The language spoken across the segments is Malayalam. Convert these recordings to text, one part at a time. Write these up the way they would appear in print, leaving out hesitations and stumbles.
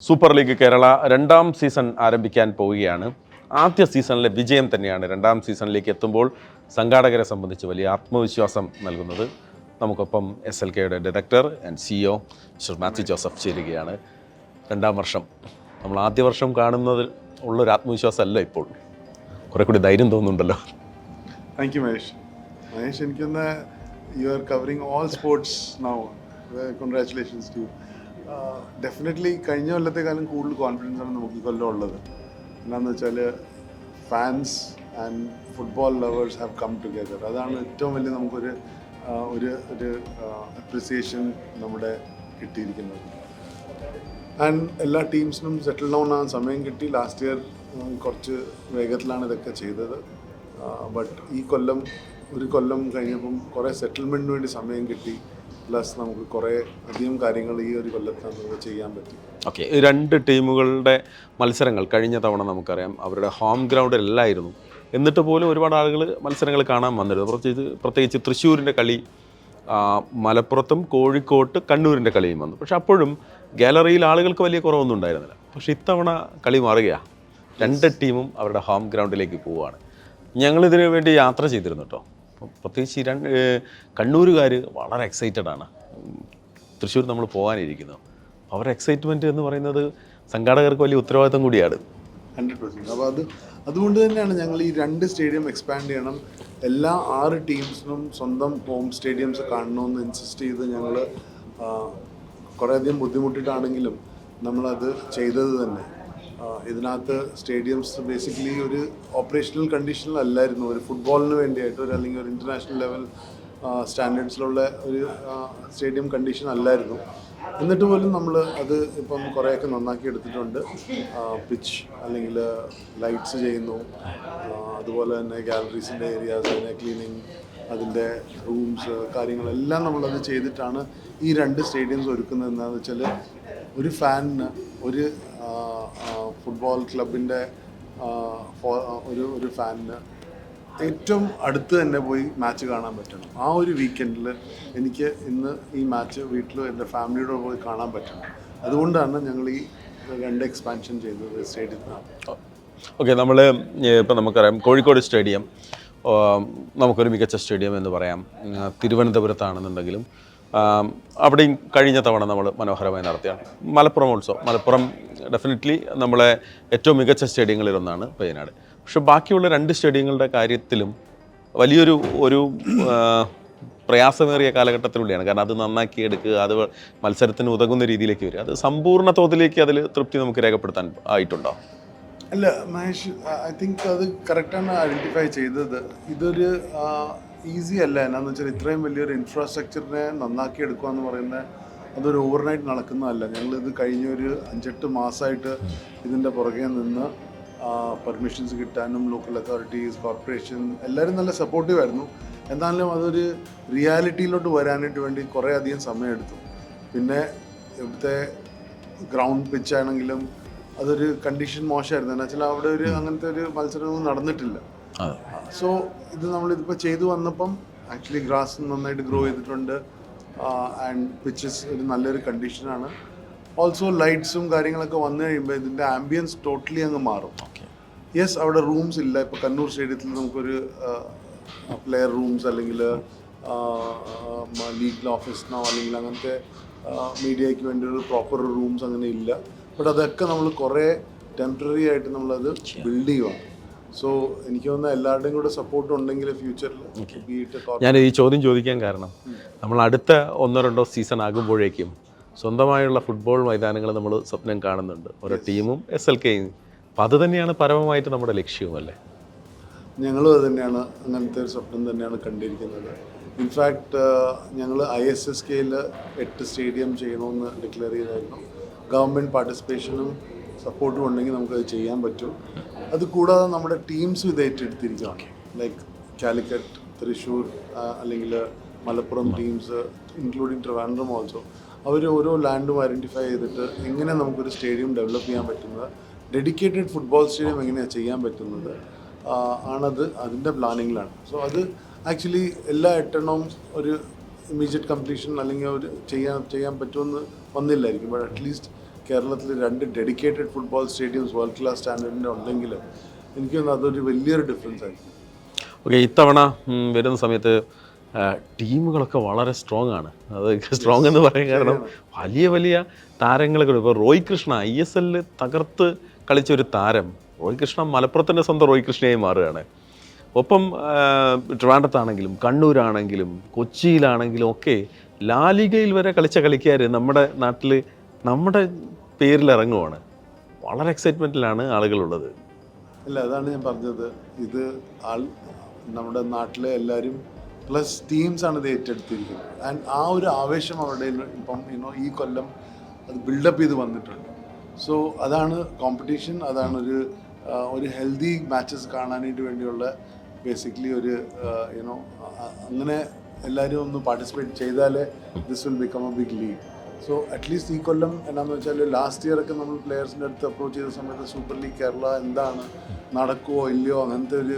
സൂപ്പർ ലീഗ് കേരള രണ്ടാം സീസൺ ആരംഭിക്കാൻ പോവുകയാണ്. ആദ്യ സീസണിലെ വിജയം തന്നെയാണ് രണ്ടാം സീസണിലേക്ക് എത്തുമ്പോൾ സംഘാടകരെ സംബന്ധിച്ച് വലിയ ആത്മവിശ്വാസം നൽകുന്നത്. നമുക്കൊപ്പം SLKയുടെ director and CEO mister Mathew Joseph ചേരുകയാണ്. രണ്ടാം വർഷം നമ്മൾ ആദ്യ വർഷം കാണുന്നതിൽ ഉള്ളൊരു ആത്മവിശ്വാസമല്ല ഇപ്പോൾ, കുറെ കൂടി ധൈര്യം തോന്നുന്നുണ്ടല്ലോ. Thank you Mahesh. എനിക്കൊന്ന് you are covering all sports now. Congratulations to you. Definitely കഴിഞ്ഞ കൊല്ലത്തെക്കാളും കൂടുതൽ കോൺഫിഡൻസ് ആണ് നമുക്ക് ഈ കൊല്ലം ഉള്ളത്. എന്താണെന്ന് വെച്ചാൽ fans and football lovers have come together. അതാണ് ഏറ്റവും വലിയ നമുക്കൊരു ഒരു അപ്രിസിയേഷൻ നമ്മുടെ കിട്ടിയിരിക്കുന്നത്. ആൻഡ് എല്ലാ ടീംസിനും സെറ്റിൽ ഡൗൺ ആകാൻ സമയം കിട്ടി. ലാസ്റ്റ് ഇയർ കുറച്ച് വേഗത്തിലാണ് ഇതൊക്കെ ചെയ്തത്. ബട്ട് ഈ കൊല്ലം ഒരു കൊല്ലം കഴിഞ്ഞപ്പം കുറേ സെറ്റിൽമെൻറ്റിന് വേണ്ടി സമയം കിട്ടി. പ്ലസ് നമുക്ക് കുറേ അധികം കാര്യങ്ങൾ ഈ ഒരു കൊല്ലത്താണ് നമുക്ക് ചെയ്യാൻ പറ്റും. ഓക്കെ, രണ്ട് ടീമുകളുടെ മത്സരങ്ങൾ കഴിഞ്ഞ തവണ നമുക്കറിയാം അവരുടെ ഹോം ഗ്രൗണ്ടിലല്ലായിരുന്നു. എന്നിട്ട് പോലും ഒരുപാട് ആളുകൾ മത്സരങ്ങൾ കാണാൻ വന്നിരുന്നു. പ്രത്യേകിച്ച് തൃശ്ശൂരിൻ്റെ കളി, മലപ്പുറത്തും കോഴിക്കോട്ട് കണ്ണൂരിൻ്റെ കളിയും വന്നു. പക്ഷെ അപ്പോഴും ഗാലറിയിൽ ആളുകൾക്ക് വലിയ കുറവൊന്നും ഉണ്ടായിരുന്നില്ല. പക്ഷേ ഇത്തവണ കളി മാറുകയാണ്. രണ്ട് ടീമും അവരുടെ ഹോം ഗ്രൗണ്ടിലേക്ക് പോവുകയാണ്. ഞങ്ങളിതിനു വേണ്ടി യാത്ര ചെയ്തിരുന്നു കേട്ടോ. പ്രത്യേകിച്ച് കണ്ണൂരുകാർ വളരെ എക്സൈറ്റഡ് ആണ്. തൃശ്ശൂർ നമ്മൾ പോകാനിരിക്കുന്നു. അവരുടെ എക്സൈറ്റ്മെൻറ്റ് എന്ന് പറയുന്നത് സംഘാടകർക്ക് വലിയ ഉത്തരവാദിത്തം കൂടിയാണ്. 100%. അപ്പോൾ അതുകൊണ്ട് തന്നെയാണ് ഞങ്ങൾ ഈ രണ്ട് സ്റ്റേഡിയം എക്സ്പാൻഡ് ചെയ്യണം, എല്ലാ 6 ടീംസിനും സ്വന്തം ഹോം സ്റ്റേഡിയംസ് കാണണമെന്ന് ഇൻസിസ്റ്റ് ചെയ്ത് ഞങ്ങൾ കുറേയധികം ബുദ്ധിമുട്ടിയിട്ടാണെങ്കിലും നമ്മളത് ചെയ്തത് തന്നെ. ഇതിനകത്ത് സ്റ്റേഡിയംസ് ബേസിക്കലി ഒരു ഓപ്പറേഷണൽ കണ്ടീഷനിലല്ലായിരുന്നു, ഒരു ഫുട്ബോളിന് വേണ്ടിയിട്ട് അല്ലെങ്കിൽ ഒരു ഇൻ്റർനാഷണൽ ലെവൽ സ്റ്റാൻഡേർഡ്സിലുള്ള ഒരു സ്റ്റേഡിയം കണ്ടീഷൻ അല്ലായിരുന്നു. എന്നിട്ട് പോലും നമ്മൾ അത് ഇപ്പം കുറേയൊക്കെ നന്നാക്കി എടുത്തിട്ടുണ്ട്. പിച്ച് അല്ലെങ്കിൽ ലൈറ്റ്സ് ചെയ്യുന്നു, അതുപോലെ തന്നെ ഗാലറീസിൻ്റെ ഏരിയാസ്, അതിനെ ക്ലീനിങ്, അതിൻ്റെ റൂംസ്, കാര്യങ്ങളെല്ലാം നമ്മളത് ചെയ്തിട്ടാണ് ഈ രണ്ട് സ്റ്റേഡിയംസ് ഒരുക്കുന്നത്. എന്താണെന്ന് വെച്ചാൽ ഒരു ഫാനിന് ഒരു ഫുട്ബോൾ ക്ലബിൻ്റെ ഒരു ഫാനിന് ഏറ്റവും അടുത്ത് തന്നെ പോയി മാച്ച് കാണാൻ പറ്റണം. ആ ഒരു വീക്കെൻഡിൽ എനിക്ക് ഇന്ന് ഈ മാച്ച് വീട്ടിൽ എൻ്റെ ഫാമിലിയോട് പോയി കാണാൻ പറ്റണം. അതുകൊണ്ടാണ് ഞങ്ങൾ ഈ രണ്ട് എക്സ്പാൻഷൻ ചെയ്തത് സ്റ്റേഡിയത്തിനാണ്. ഓക്കെ, നമ്മൾ ഇപ്പം നമുക്കറിയാം കോഴിക്കോട് സ്റ്റേഡിയം നമുക്കൊരു മികച്ച സ്റ്റേഡിയം എന്ന് പറയാം. തിരുവനന്തപുരത്താണെന്നുണ്ടെങ്കിലും അവിടെയും കഴിഞ്ഞ തവണ നമ്മൾ മനോഹരമായി നടത്തിയാണ്. മലപ്പുറം ഡെഫിനറ്റ്ലി നമ്മളെ ഏറ്റവും മികച്ച സ്റ്റേഡിയങ്ങളിലൊന്നാണ് വയനാട്. പക്ഷെ ബാക്കിയുള്ള രണ്ട് സ്റ്റേഡിയങ്ങളുടെ കാര്യത്തിലും വലിയൊരു പ്രയാസമേറിയ കാലഘട്ടത്തിലൂടെയാണ്. കാരണം അത് നന്നാക്കി എടുക്കുക, അത് മത്സരത്തിന് ഉതകുന്ന രീതിയിലേക്ക് വരിക, അത് സമ്പൂർണ്ണ തോതിലേക്ക് അതിൽ തൃപ്തി നമുക്ക് രേഖപ്പെടുത്താൻ ആയിട്ടുണ്ടോ? അല്ല മഹേഷ്, ഐ തിങ്ക് അത് കറക്റ്റാണ് ഐഡൻറ്റിഫൈ ചെയ്തത്. ഇതൊരു ഈസി അല്ല. എന്നാന്ന് വെച്ചാൽ ഇത്രയും വലിയൊരു ഇൻഫ്രാസ്ട്രക്ചറിനെ നന്നാക്കി എടുക്കുക എന്ന് പറയുന്നത് അതൊരു ഓവർനൈറ്റ് നടക്കുന്നതല്ല. ഞങ്ങളിത് കഴിഞ്ഞൊരു 5-8 മാസമായിട്ട് ഇതിൻ്റെ പുറകെ നിന്ന് പെർമിഷൻസ് കിട്ടാനും ലോക്കൽ അതോറിറ്റീസ്, കോർപ്പറേഷൻ എല്ലാവരും നല്ല സപ്പോർട്ടീവ് ആയിരുന്നു. എന്നാലും അതൊരു റിയാലിറ്റിയിലോട്ട് വരാനായിട്ട് വേണ്ടി കുറേ അധികം സമയമെടുത്തു. പിന്നെ ഇവിടുത്തെ ഗ്രൗണ്ട് പിച്ചാണെങ്കിലും അതൊരു കണ്ടീഷൻ മോശമായിരുന്നു. എന്ന് വെച്ചാൽ അവിടെ അങ്ങനത്തെ ഒരു മത്സരമൊന്നും നടന്നിട്ടില്ല. സോ ഇത് നമ്മളിതിപ്പോൾ ചെയ്തു വന്നപ്പം ആക്ച്വലി ഗ്രാസ് നന്നായിട്ട് ഗ്രോ ചെയ്തിട്ടുണ്ട്. ആൻഡ് പിച്ചസ് ഒരു നല്ലൊരു കണ്ടീഷനാണ്. ഓൾസോ ലൈറ്റ്സും കാര്യങ്ങളൊക്കെ വന്നു കഴിയുമ്പോൾ ഇതിൻ്റെ ആംബിയൻസ് ടോട്ടലി അങ്ങ് മാറും. യെസ്, അവിടെ റൂംസ് ഇല്ല. ഇപ്പോൾ കണ്ണൂർ സ്റ്റേഡിയത്തിൽ നമുക്കൊരു പ്ലെയർ റൂംസ് അല്ലെങ്കിൽ ലീഗൽ ഓഫീസിനോ അല്ലെങ്കിൽ അങ്ങനത്തെ മീഡിയയ്ക്ക് വേണ്ടി ഒരു പ്രോപ്പർ റൂംസ് അങ്ങനെ ഇല്ല. ബട്ട് അതൊക്കെ നമ്മൾ കുറേ ടെമ്പററി ആയിട്ട് നമ്മളത് ബിൽഡ് ചെയ്യുവാണ്. സോ എനിക്ക് തോന്നുന്ന എല്ലാവരുടെയും കൂടെ സപ്പോർട്ട് ഉണ്ടെങ്കിൽ ഫ്യൂച്ചറിൽ. ഞാൻ ഈ ചോദ്യം ചോദിക്കാൻ കാരണം നമ്മൾ അടുത്ത 1-2 സീസൺ ആകുമ്പോഴേക്കും സ്വന്തമായുള്ള ഫുട്ബോൾ മൈതാനങ്ങൾ നമ്മൾ സ്വപ്നം കാണുന്നുണ്ട്, ഓരോ ടീമും SLKയും. അപ്പം അത് തന്നെയാണ് പരമമായിട്ട് നമ്മുടെ ലക്ഷ്യവും അല്ലേ? ഞങ്ങളും അത് തന്നെയാണ്, അങ്ങനത്തെ ഒരു സ്വപ്നം തന്നെയാണ് കണ്ടിരിക്കുന്നത്. ഇൻഫാക്റ്റ് ഞങ്ങൾ ISSKയിൽ 8 സ്റ്റേഡിയം ചെയ്യണമെന്ന് ഡിക്ലെയർ ചെയ്തായിരുന്നു. ഗവൺമെൻറ് പാർട്ടിസിപ്പേഷനും സപ്പോർട്ടും ഉണ്ടെങ്കിൽ നമുക്കത് ചെയ്യാൻ പറ്റും. അതുകൂടാതെ നമ്മുടെ ടീംസും ഇത് ഏറ്റെടുത്തിരിക്കുകയാണ്. ലൈക്ക് കാലിക്കറ്റ്, തൃശ്ശൂർ അല്ലെങ്കിൽ Malappuram teams, including Trivandrum also, അവർ ഓരോ ലാൻഡും ഐഡൻറ്റിഫൈ ചെയ്തിട്ട് എങ്ങനെ നമുക്കൊരു സ്റ്റേഡിയം ഡെവലപ്പ് ചെയ്യാൻ പറ്റുന്നത്, ഡെഡിക്കേറ്റഡ് ഫുട്ബോൾ സ്റ്റേഡിയം എങ്ങനെയാണ് ചെയ്യാൻ പറ്റുന്നത് അതിൻ്റെ പ്ലാനിങ്ങിലാണ്. സോ അത് ആക്ച്വലി എല്ലാ 8 ഒരു ഇമ്മീഡിയറ്റ് കംപ്ലീഷൻ അല്ലെങ്കിൽ ഒരു ചെയ്യാൻ പറ്റുമെന്ന് വന്നില്ലായിരിക്കും. ബട്ട് അറ്റ്ലീസ്റ്റ് കേരളത്തിൽ 2 dedicated football stadiums world class സ്റ്റാൻഡേർഡിൻ്റെ ഉണ്ടെങ്കിലും എനിക്ക് തോന്നുന്നു അതൊരു വലിയൊരു ഡിഫറൻസ് ആയിരിക്കും. ഓക്കെ, ഇത്തവണ വരുന്ന സമയത്ത് ടീമുകളൊക്കെ വളരെ സ്ട്രോങ് ആണ്. അത് സ്ട്രോങ് എന്ന് പറയാൻ കാരണം വലിയ വലിയ താരങ്ങളൊക്കെ ഇപ്പോൾ റോയ് കൃഷ്ണ ISL തകർത്ത് കളിച്ച ഒരു താരം. റോയ് കൃഷ്ണ മലപ്പുറത്തിൻ്റെ സ്വന്തം റോയ് കൃഷ്ണയായി മാറുകയാണ്. ഒപ്പം ട്രിവാൻഡ്രത്താണെങ്കിലും കണ്ണൂരാണെങ്കിലും കൊച്ചിയിലാണെങ്കിലും ഒക്കെ ലാലിഗയിൽ വരെ കളിച്ച കളിക്കാർ നമ്മുടെ നാട്ടിൽ നമ്മുടെ പേരിൽ ഇറങ്ങുവാണ്. വളരെ എക്സൈറ്റ്മെൻറ്റിലാണ് ആളുകളുള്ളത്. അല്ല, അതാണ് ഞാൻ പറഞ്ഞത്. ഇത് നമ്മുടെ നാട്ടിലെ എല്ലാവരും പ്ലസ് ടീംസാണ് ഇത് ഏറ്റെടുത്തിരിക്കുന്നത്. ആൻഡ് ആ ഒരു ആവേശം അവരുടെ ഇപ്പം ഈ കൊല്ലം അത് ബിൽഡപ്പ് ചെയ്ത് വന്നിട്ടുണ്ട്. സോ അതാണ് കോമ്പറ്റീഷൻ, അതാണ് ഒരു ഹെൽത്തി മാച്ചസ് കാണാനായിട്ട് വേണ്ടിയുള്ള ബേസിക്കലി ഒരു അങ്ങനെ എല്ലാവരും ഒന്ന് പാർട്ടിസിപ്പേറ്റ് ചെയ്താലേ this will become a big league. So at least ഈ കൊല്ലം എന്നാന്ന് വെച്ചാൽ ലാസ്റ്റ് ഇയർ ഒക്കെ നമ്മൾ പ്ലെയേഴ്സിൻ്റെ അടുത്ത് അപ്രോച്ച് ചെയ്ത സമയത്ത് സൂപ്പർ ലീഗ് കേരള എന്താണ്, നടക്കുമോ ഇല്ലയോ, അങ്ങനത്തെ ഒരു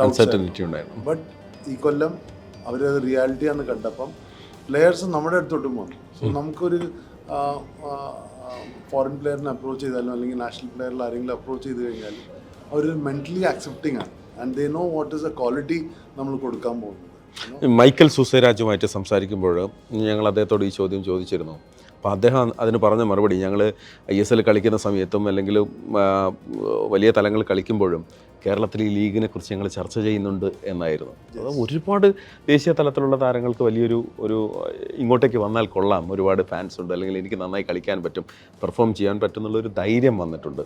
അൺസർട്ടനിറ്റി ഉണ്ടായിരുന്നു. ബട്ട് ഈ കൊല്ലം അവരത് റിയാലിറ്റിയാണെന്ന് കണ്ടപ്പം പ്ലെയേഴ്സ് നമ്മുടെ അടുത്തോട്ടും വന്നു. സോ നമുക്കൊരു ഫോറിൻ പ്ലെയറിനെ അപ്രോച്ച് ചെയ്താലും അല്ലെങ്കിൽ നാഷണൽ പ്ലെയറിൽ ആരെങ്കിലും അപ്രോച്ച് ചെയ്ത് കഴിഞ്ഞാൽ അവർ മെൻ്റലി ആക്സെപ്റ്റിംഗ് ആണ്. And they know what is A quality നമ്മൾ കൊടുക്കാൻ പോകുന്നത്. മൈക്കൽ സുസേരാജുമായിട്ട് സംസാരിക്കുമ്പോൾ ഞങ്ങൾ അദ്ദേഹത്തോട് ഈ ചോദ്യം ചോദിച്ചിരുന്നു. അപ്പോൾ അദ്ദേഹം അതിന് പറഞ്ഞ മറുപടി, ഞങ്ങൾ ISL കളിക്കുന്ന സമയത്തും അല്ലെങ്കിൽ വലിയ തലങ്ങൾ കളിക്കുമ്പോഴും കേരളത്തിൽ ഈ ലീഗിനെ കുറിച്ച് ഞങ്ങൾ ചർച്ച ചെയ്യുന്നുണ്ട് എന്നായിരുന്നു. അത് ഒരുപാട് ദേശീയ തലത്തിലുള്ള താരങ്ങൾക്ക് ഒരു ഇങ്ങോട്ടേക്ക് വന്നാൽ കൊള്ളാം, ഒരുപാട് ഫാൻസ് ഉണ്ട്, അല്ലെങ്കിൽ എനിക്ക് നന്നായി കളിക്കാൻ പറ്റും, പെർഫോം ചെയ്യാൻ പറ്റും എന്നുള്ളൊരു ധൈര്യം വന്നിട്ടുണ്ട്.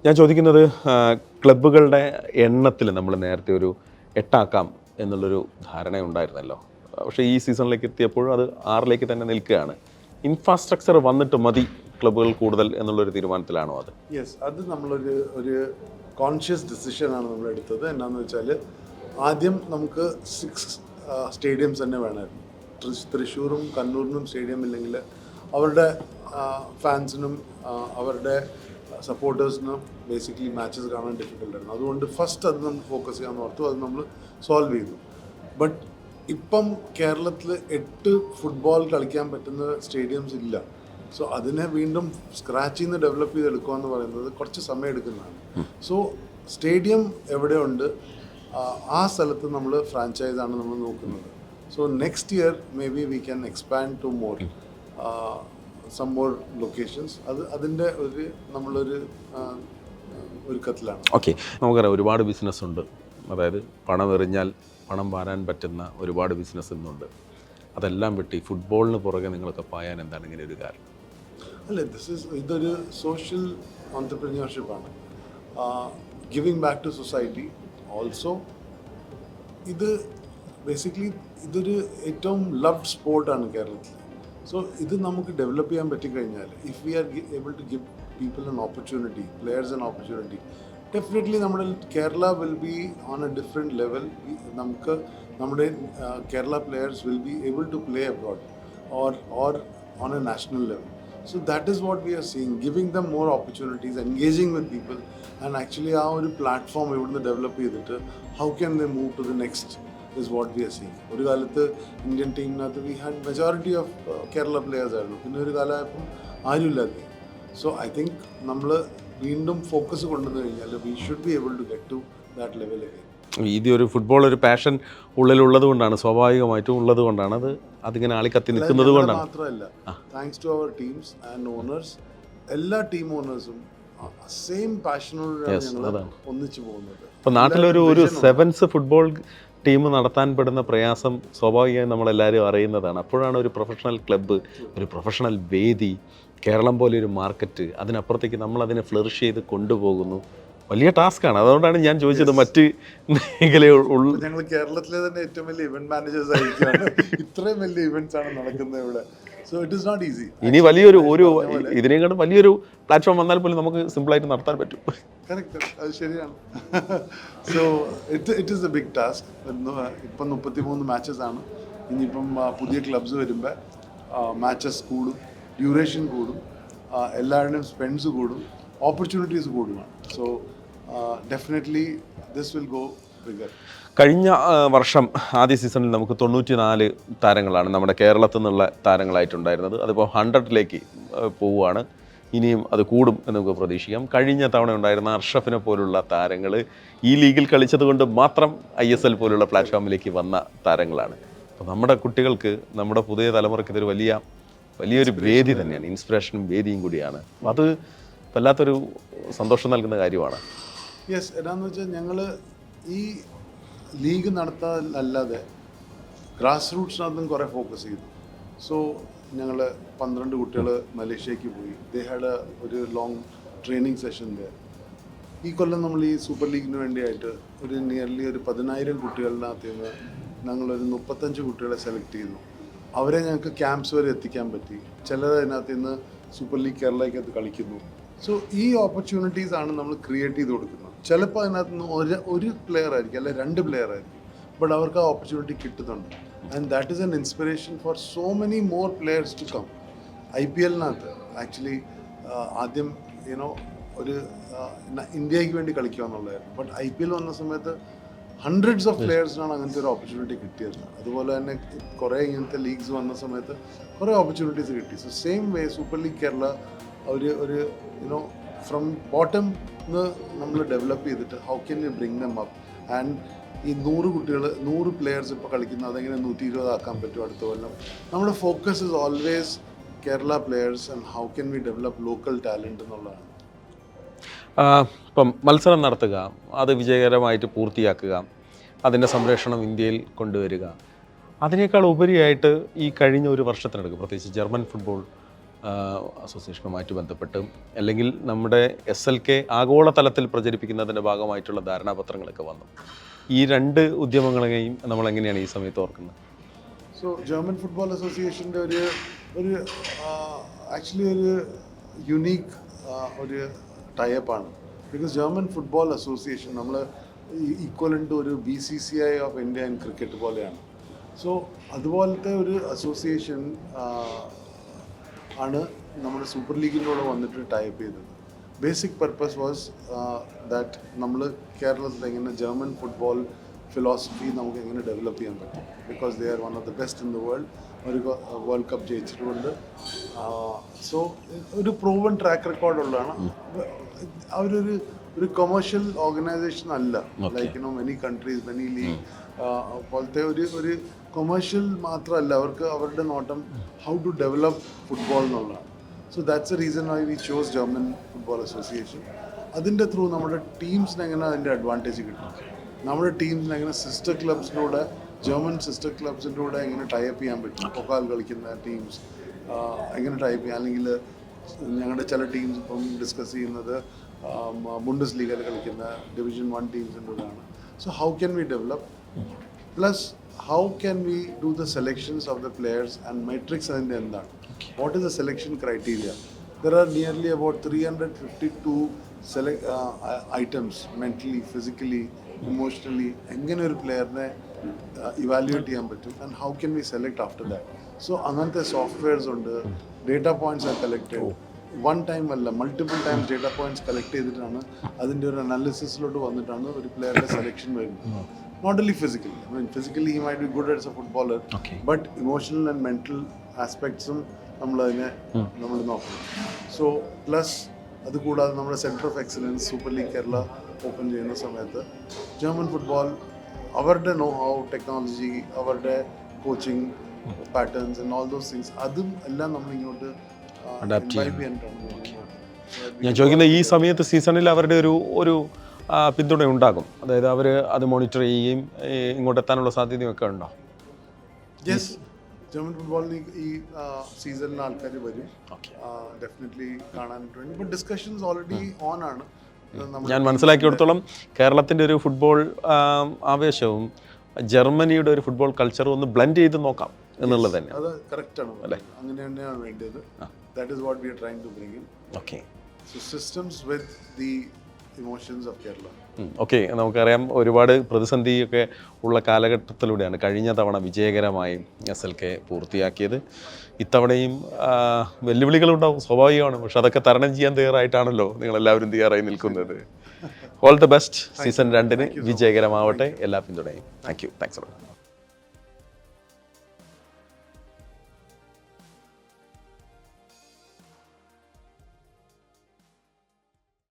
ഞാൻ ചോദിക്കുന്നത്, ക്ലബ്ബുകളുടെ എണ്ണത്തിൽ നമ്മൾ നേരത്തെ ഒരു 8 ആക്കാം എന്നുള്ളൊരു ധാരണ ഉണ്ടായിരുന്നല്ലോ. പക്ഷേ ഈ സീസണിലേക്ക് എത്തിയപ്പോഴും അത് 6 തന്നെ നിൽക്കുകയാണ്. ഇൻഫ്രാസ്ട്രക്ചർ വന്നിട്ട് മതി ക്ലബ്ബുകൾ കൂടുതൽ എന്നുള്ളൊരു തീരുമാനത്തിലാണോ അത്? യെസ്, അത് നമ്മളൊരു കോൺഷ്യസ് ഡിസിഷനാണ് നമ്മൾ എടുത്തത്. എന്നാന്ന് വെച്ചാൽ ആദ്യം നമുക്ക് 6 സ്റ്റേഡിയംസ് തന്നെ വേണമായിരുന്നു. തൃശ്ശൂരും കണ്ണൂരിനും സ്റ്റേഡിയം ഇല്ലെങ്കിൽ അവരുടെ ഫാൻസിനും അവരുടെ സപ്പോർട്ടേഴ്സിനും ബേസിക്കലി മാച്ചസ് കാണാൻ ഡിഫിക്കൽട്ടായിരുന്നു. അതുകൊണ്ട് ഫസ്റ്റ് അത് നമ്മൾ ഫോക്കസ് ചെയ്യാമെന്ന് ഓർത്തു. അത് നമ്മൾ സോൾവ് ചെയ്തു. ബട്ട് ഇപ്പം കേരളത്തിൽ 8 ഫുട്ബോൾ കളിക്കാൻ പറ്റുന്ന സ്റ്റേഡിയംസ് ഇല്ല. സോ അതിനെ വീണ്ടും സ്ക്രാച്ചിൽ നിന്ന് ഡെവലപ്പ് ചെയ്തെടുക്കുക എന്ന് പറയുന്നത് കുറച്ച് സമയം എടുക്കുന്നതാണ്. സോ സ്റ്റേഡിയം എവിടെയുണ്ട് ആ സ്ഥലത്ത് നമ്മൾ ഫ്രാഞ്ചൈസാണ് നമ്മൾ നോക്കുന്നത്. So next year may be we can expand to more some more locations. അതിൻ്റെ നമ്മളൊരു ഒരുക്കത്തിലാണ്. ഓക്കെ, നമുക്കറിയാം ഒരുപാട് ബിസിനസ് ഉണ്ട്. അതായത് പണം എറിഞ്ഞാൽ പണം വാരാൻ പറ്റുന്ന ഒരുപാട് ബിസിനസ് ഇന്നുണ്ട്. അതെല്ലാം വെട്ടി ഫുട്ബോളിന് പുറകെ നിങ്ങളൊക്കെ പായാൻ എന്താണ് ഇങ്ങനെ ഒരു കാരണം? അല്ല, ഇതൊരു സോഷ്യൽ ഓൺട്രപ്രന്യൂർഷിപ്പാണ്. Giving back to society also. ഇത് ബേസിക്കലി ഇതൊരു ഏറ്റവും ലവ്ഡ് സ്പോർട്ടാണ് കേരളത്തിൽ. സോ ഇത് നമുക്ക് ഡെവലപ്പ് ചെയ്യാൻ പറ്റിക്കഴിഞ്ഞാൽ, if we are able to give people an opportunity, players an opportunity, definitely നമ്മുടെ Kerala will be on a different level. നമുക്ക് നമ്മുടെ Kerala players will be able to play abroad or on a national level. So that is what we are seeing, giving them more opportunities, engaging with people, and actually ആ ഒരു പ്ലാറ്റ്ഫോം ഇവിടുന്ന് ഡെവലപ്പ് ചെയ്തിട്ട് how can they move to the next is what we are seeing. ഒരു കാലത്ത് ഇന്ത്യൻ ടീമിനകത്ത് we had majority of Kerala players ആയിരുന്നു. പിന്നെ ഒരു കാലമായപ്പം ആരുമില്ലാതെ. സോ ഐ തിങ്ക് നമ്മൾ വീണ്ടും ഫോക്കസ് കൊണ്ടുവന്നു കഴിഞ്ഞാൽ we should be able to get to that level again. ഒരു ഫുട്ബോൾ ഒരു പാഷൻ ഉള്ളിലുള്ളത് കൊണ്ടാണ്, സ്വാഭാവികമായിട്ടും ഉള്ളത് കൊണ്ടാണ് അതിങ്ങനെ ആളിക്കത്തി നിൽക്കുന്നത് കൊണ്ടാണ്. മാത്രമല്ല, താങ്ക്സ് ടു അവർ ടീംസ് ആൻഡ് ഓണേഴ്സ്, എല്ലാ ടീം ഓണേഴ്സും സെയിം പാഷനോടാണ് ഞങ്ങൾ ഒന്നിച്ചു പോകുന്നത്. അപ്പോൾ നാട്ടിലൊരു സെവൻസ് ഫുട്ബോൾ ടീം നടത്താൻ പെടുന്ന പ്രയാസം സ്വാഭാവികമായും നമ്മളെല്ലാവരും അറിയുന്നതാണ്. അപ്പോഴാണ് ഒരു പ്രൊഫഷണൽ ക്ലബ്ബ്, ഒരു പ്രൊഫഷണൽ വേദി, കേരളം പോലെ ഒരു മാർക്കറ്റ്, അതിനപ്പുറത്തേക്ക് നമ്മളതിനെ ഫ്ലറിഷ് ചെയ്ത് കൊണ്ടുപോകുന്നു. വലിയ ടാസ്ക്കാണ്. അതുകൊണ്ടാണ് ഞാൻ ചോദിച്ചത് മറ്റ് മേഖലയുള്ള. ഞങ്ങൾ കേരളത്തിലെ തന്നെ ഏറ്റവും വലിയ ഇവന്റ് മാനേജേഴ്സ് ആയിരിക്കുകയാണ്. ഇത്രയും വലിയ ഇവന്റ്സ് ആണ് നടക്കുന്നത് ഇവിടെ. So it is not easy. ഇനി ഇതിനേക്കാളും വലിയൊരു പ്ലാറ്റ്ഫോം വന്നാൽ പോലും നമുക്ക് സിമ്പിളായിട്ട് നടത്താൻ പറ്റും. കറക്റ്റ്, അത് ശരിയാണ്. So it is a big task. ഇപ്പം 33 മാച്ചസ് ആണ്. ഇനിയിപ്പം പുതിയ ക്ലബ്സ് വരുമ്പോൾ മാച്ചസ് കൂടും, ഡ്യൂറേഷൻ കൂടും, എല്ലാവരുടെയും സ്പെൻഡ്സ് കൂടും, ഓപ്പർച്യൂണിറ്റീസ് കൂടുകയാണ്. So definitely this will go trigger. കഴിഞ്ഞ വർഷം ആദ്യ സീസണിൽ നമുക്ക് 94 താരങ്ങളാണ് നമ്മുടെ കേരളത്തിൽ നിന്നുള്ള താരങ്ങളായിട്ടുണ്ടായിരുന്നത്. അതിപ്പോൾ 100ലേക്ക് പോവുകയാണ്. ഇനിയും അത് കൂടും എന്ന് നമുക്ക് പ്രതീക്ഷിക്കാം. കഴിഞ്ഞ തവണ ഉണ്ടായിരുന്ന അർഷഫിനെ പോലുള്ള താരങ്ങൾ ഈ ലീഗിൽ കളിച്ചത് കൊണ്ട് മാത്രം ISL പോലുള്ള പ്ലാറ്റ്ഫോമിലേക്ക് വന്ന താരങ്ങളാണ്. അപ്പോൾ നമ്മുടെ കുട്ടികൾക്ക്, നമ്മുടെ പുതിയ തലമുറയ്ക്ക് ഇതൊരു വലിയൊരു വേദി തന്നെയാണ്, ഇൻസ്പിറേഷനും വേദിയും കൂടിയാണ്. അത് വല്ലാത്തൊരു സന്തോഷം നൽകുന്ന കാര്യമാണ്. യെസ്, എന്നാന്ന് വെച്ചാൽ ഞങ്ങൾ ഈ ലീഗ് നടത്താനല്ലാതെ ഗ്രാസ് റൂട്ട്സിനകത്തും കുറേ ഫോക്കസ് ചെയ്തു. സോ ഞങ്ങൾ 12 കുട്ടികൾ മലേഷ്യക്ക് പോയി. ദേ ഹാഡ് ഒരു ലോങ് ട്രെയിനിങ് സെഷൻ ദേ. ഈ കൊല്ലം നമ്മൾ ഈ സൂപ്പർ ലീഗിന് വേണ്ടിയായിട്ട് ഒരു നിയർലി ഒരു 10,000 കുട്ടികളിനകത്ത് നിന്ന് ഞങ്ങളൊരു 35 കുട്ടികളെ സെലക്ട് ചെയ്തു. അവരെ ഞങ്ങൾക്ക് ക്യാമ്പ്സ് വരെ എത്തിക്കാൻ പറ്റി. ചിലർ അതിനകത്ത് നിന്ന് സൂപ്പർ ലീഗ് കേരളയ്ക്കകത്ത് കളിക്കുന്നു. സോ ഈ ഓപ്പർച്യൂണിറ്റീസ് ആണ് നമ്മൾ ക്രിയേറ്റ് ചെയ്ത് കൊടുക്കുന്നത്. ചിലപ്പോൾ അതിനകത്ത് നിന്ന് ഒരു പ്ലെയർ ആയിരിക്കും, അല്ലെ 2 പ്ലെയർ ആയിരിക്കും, ബട്ട് അവർക്ക് ആ ഓപ്പർച്യൂണിറ്റി കിട്ടുന്നുണ്ട്. And that is an inspiration for so many more players to come. IPL-നകത്ത് ആക്ച്വലി ആദ്യം ഒരു ഇന്ത്യക്ക് വേണ്ടി കളിക്കുക എന്നുള്ളതായിരുന്നു. ബട്ട് IPL വന്ന സമയത്ത് ഹൺഡ്രഡ്സ് ഓഫ് പ്ലെയേഴ്സിനാണ് അങ്ങനത്തെ ഒരു ഓപ്പർച്യൂണിറ്റി കിട്ടിയത്. അതുപോലെ തന്നെ കുറേ ഇങ്ങനത്തെ ലീഗ്സ് വന്ന സമയത്ത് കുറേ ഓപ്പർച്യൂണിറ്റീസ് കിട്ടി. So same way super league Kerala ഒരു ഫ്രം ബോട്ടം നമ്മൾ ഡെവലപ്പ് ചെയ്തിട്ട് how can V bring them up. And ഈ 100 കുട്ടികൾ 100 പ്ലെയേഴ്സ് ഇപ്പോൾ കളിക്കുന്നത് അതെങ്ങനെ 120 ആക്കാൻ പറ്റും അടുത്ത കൊല്ലം. നമ്മുടെ focus is always Kerala players and how can we develop local talent എന്നുള്ളതാണ്. ഇപ്പം മത്സരം നടത്തുക, അത് വിജയകരമായിട്ട് പൂർത്തിയാക്കുക, അതിൻ്റെ സംരക്ഷണം ഇന്ത്യയിൽ കൊണ്ടുവരിക, അതിനേക്കാൾ ഉപരിയായിട്ട് ഈ കഴിഞ്ഞ ഒരു വർഷത്തിനടുക്ക് പ്രത്യേകിച്ച് ജർമ്മൻ ഫുട്ബോൾ അസോസിയേഷനുമായിട്ട് ബന്ധപ്പെട്ട് അല്ലെങ്കിൽ നമ്മുടെ SLK ആഗോളതലത്തിൽ പ്രചരിപ്പിക്കുന്നതിൻ്റെ ഭാഗമായിട്ടുള്ള ധാരണാപത്രങ്ങളൊക്കെ വന്നു. ഈ 2 ഉദ്യമങ്ങളെയും നമ്മൾ എങ്ങനെയാണ് ഈ സമയത്ത് ഓർക്കുന്നത്? സോ ജർമ്മൻ ഫുട്ബോൾ അസോസിയേഷൻ്റെ ഒരു ആക്ച്വലി ഒരു യുണീക്ക് ഒരു ടൈപ്പാണ്. ബിക്കോസ് ജർമ്മൻ ഫുട്ബോൾ അസോസിയേഷൻ നമ്മൾ ഈക്വലൻ്റ് ഒരു BCCI of India and cricket പോലെയാണ്. സോ അതുപോലത്തെ ഒരു അസോസിയേഷൻ ആണ് നമ്മുടെ സൂപ്പർ ലീഗിൻ്റെ കൂടെ വന്നിട്ട് ടൈപ്പ് ചെയ്തത്. ബേസിക് പർപ്പസ് വാസ് ദാറ്റ് നമ്മൾ കേരളത്തിൽ എങ്ങനെ ജർമ്മൻ ഫുട്ബോൾ ഫിലോസഫി നമുക്ക് എങ്ങനെ ഡെവലപ്പ് ചെയ്യാൻ പറ്റും. Because they are one of the best in the world. ഒരു വേൾഡ് കപ്പ് ജയിച്ചിട്ടുണ്ട്. സോ ഒരു പ്രൂവൺ ട്രാക്ക് റെക്കോർഡുള്ളതാണ്. അവരൊരു കൊമേഴ്ഷ്യൽ ഓർഗനൈസേഷൻ അല്ല. Like many countries many league പോലത്തെ ഒരു കൊമേഴ്ഷ്യൽ മാത്രമല്ല. അവർക്ക് അവരുടെ നോട്ടം ഹൗ ടു ഡെവലപ്പ് ഫുട്ബോൾ എന്നുള്ളതാണ്. So that's a reason why we chose German football association. അതിൻ്റെ ത്രൂ നമ്മുടെ ടീംസിന് എങ്ങനെ അതിൻ്റെ അഡ്വാൻറ്റേജ് കിട്ടും, നമ്മുടെ ടീംസിന് എങ്ങനെ സിസ്റ്റർ ക്ലബ്സിലൂടെ ജർമ്മൻ സിസ്റ്റർ ക്ലബ്സിൻ്റെ കൂടെ എങ്ങനെ ടൈപ്പ് ചെയ്യാൻ പറ്റും. പൊക്കാൽ കളിക്കുന്ന ടീംസ് എങ്ങനെ ടൈപ്പ് ചെയ്യാം. അല്ലെങ്കിൽ ഞങ്ങളുടെ ചില ടീംസ് ഇപ്പം ഡിസ്കസ് ചെയ്യുന്നത് ബുണ്ടസ് ലീഗയിൽ കളിക്കുന്ന ഡിവിഷൻ 1 ടീംസിൻ്റെ കൂടെയാണ്. So how can we develop, plus how can we do the selections of the players and metrics അതിൻ്റെ എന്താണ്, what is the selection criteria. There are nearly about 352 items mentally, physically, emotionally എങ്ങനെ ഒരു പ്ലെയറിനെ ഇവാലുവേറ്റ് ചെയ്യാൻ പറ്റും and how can we select after that. So അങ്ങനത്തെ സോഫ്റ്റ്വെയർസ് ഉണ്ട്. Data points are collected. 1 time അല്ല, multiple times data points collect ചെയ്തിട്ടാണ് അതിൻ്റെ ഒരു അനാലിസിസിലോട്ട് വന്നിട്ടാണ് ഒരു പ്ലെയറുടെ സെലക്ഷൻ വരുന്നത്. Not only physically. I mean, physically he might be good as a footballer, but emotional and mental aspects നമ്മൾ നോക്കണം. സോ പ്ലസ് അതുകൂടാതെ നമ്മുടെ centre of excellence super league Kerala open ചെയ്യുന്ന സമയത്ത് ജർമ്മൻ ഫുട്ബോൾ അവരുടെ നോ ഹൗ ടെക്നോളജി, അവരുടെ coaching patterns and all those things അതും എല്ലാം നമ്മൾ ഇങ്ങോട്ട് ഞാൻ ചോദിക്കുന്ന ഈ സമയത്ത് സീസണിൽ അവരുടെ ഒരു പിന്തുണ ഉണ്ടാകും. അതായത് അവർ അത് മോണിറ്റർ ചെയ്യുകയും ഇങ്ങോട്ട് എത്താനുള്ള സാധ്യതയൊക്കെ ഉണ്ടോ? യെസ്, ജർമ്മൻ ഫുട്ബോളിൽ ഈ സീസണിൽ ആൾക്കാർ വരും ഡെഫിനറ്റ്ലി കാണാനായിട്ട് വേണ്ടി. ബട്ട് ഡിസ്കഷൻസ് ഓൾറെഡി ഓൺ ആണ്. ഞാൻ മനസ്സിലാക്കിയെടുത്തോളം കേരളത്തിൻ്റെ ഒരു ഫുട്ബോൾ ആവേശവും ജർമ്മനിയുടെ ഒരു ഫുട്ബോൾ കൾച്ചറും ഒന്ന് ബ്ലെൻഡ് ചെയ്ത് നോക്കാം എന്നുള്ളത് തന്നെ. അത് കറക്റ്റാണ് അല്ലേ? അങ്ങനെ തന്നെയാണ് വേണ്ടത്. That is what we are trying to bring in. Okay. So systems with the emotions of Kerala. Okay, നമുക്കറിയാം ഒരുപാട് പ്രതിസന്ധിയൊക്കെ ഉള്ള കാലഘട്ടത്തിലൂടെയാണ് കഴിഞ്ഞ തവണ വിജയകരമായി SLK പൂർത്തിയാക്കിയത്. ഇത്തവണയും വെല്ലുവിളികളുണ്ടാവും, സ്വാഭാവികമാണ്. പക്ഷെ അതൊക്കെ തരണം ചെയ്യാൻ തയ്യാറായിട്ടാണല്ലോ നിങ്ങളെല്ലാവരും തയ്യാറായി നിൽക്കുന്നത്. All the best. സീസൺ 2 വിജയകരമാവട്ടെ. എല്ലാ പിന്തുണയും. Thank you. താങ്ക്സ്.